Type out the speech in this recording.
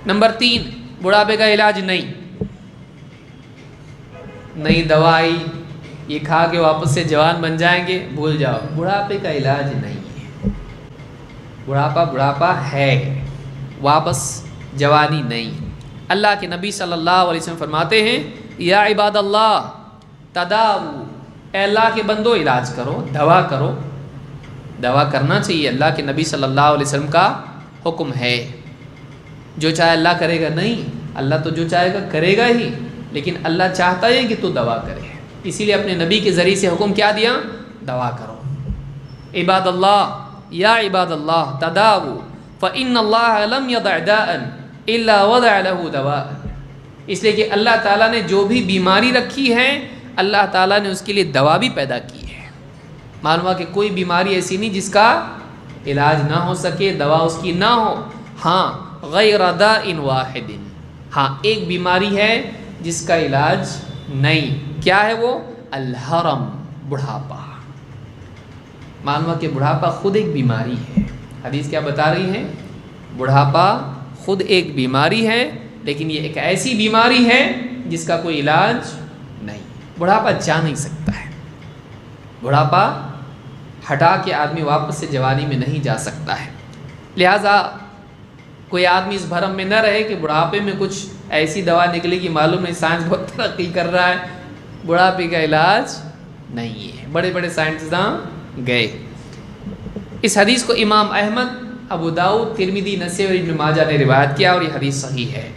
Number 3، بڑھاپے کا علاج نئی دوا آئی، یہ کھا کے واپس سے جوان بن جائیں گے، بھول جاؤ، بڑھاپے کا علاج نہیں ہے۔ بڑھاپا ہے، واپس جوانی نہیں۔ اللہ کے نبی صلی اللہ علیہ وسلم فرماتے ہیں یا عباد اللہ تداؤ، اے اللہ کے بندو علاج کرو، دوا کرو۔ دوا کرنا چاہیے، اللہ کے نبی صلی اللہ علیہ وسلم کا حکم ہے۔ جو چاہے اللہ کرے گا نہیں، اللہ تو جو چاہے گا کرے گا ہی، لیکن اللہ چاہتا ہے کہ تو دوا کرے، اسی لیے اپنے نبی کے ذریعے سے حکم کیا دیا؟ دوا کرو۔ عباد اللہ یا عباد اللہ تداؤ فإن اللہ لم يضع داء الا وضع له دواء، اس لیے کہ اللہ تعالیٰ نے جو بھی بیماری رکھی ہے، اللہ تعالیٰ نے اس کے لیے دوا بھی پیدا کی ہے۔ معلوم ہوا کہ کوئی بیماری ایسی نہیں جس کا علاج نہ ہو سکے، دوا اس کی نہ ہو۔ ہاں غیر داء واحد، ہاں ایک بیماری ہے جس کا علاج نہیں، کیا ہے وہ؟ الحرم، بڑھاپا۔ معلوم ہوا کہ بڑھاپا خود ایک بیماری ہے۔ حدیث کیا بتا رہی ہے؟ بڑھاپا خود ایک بیماری ہے، لیکن یہ ایک ایسی بیماری ہے جس کا کوئی علاج نہیں۔ بڑھاپا جا نہیں سکتا ہے، بڑھاپا ہٹا کے آدمی واپس سے جوانی میں نہیں جا سکتا ہے۔ لہٰذا کوئی آدمی اس بھرم میں نہ رہے کہ بڑھاپے میں کچھ ایسی دوا نکلے گی، معلوم ہے سائنس بہت ترقی کر رہا ہے، بڑھاپے کا علاج نہیں ہے، بڑے بڑے سائنسداں گئے۔ اس حدیث کو امام احمد، ابو داؤد، ترمذی، نسائی اور ابن ماجہ نے روایت کیا، اور یہ حدیث صحیح ہے۔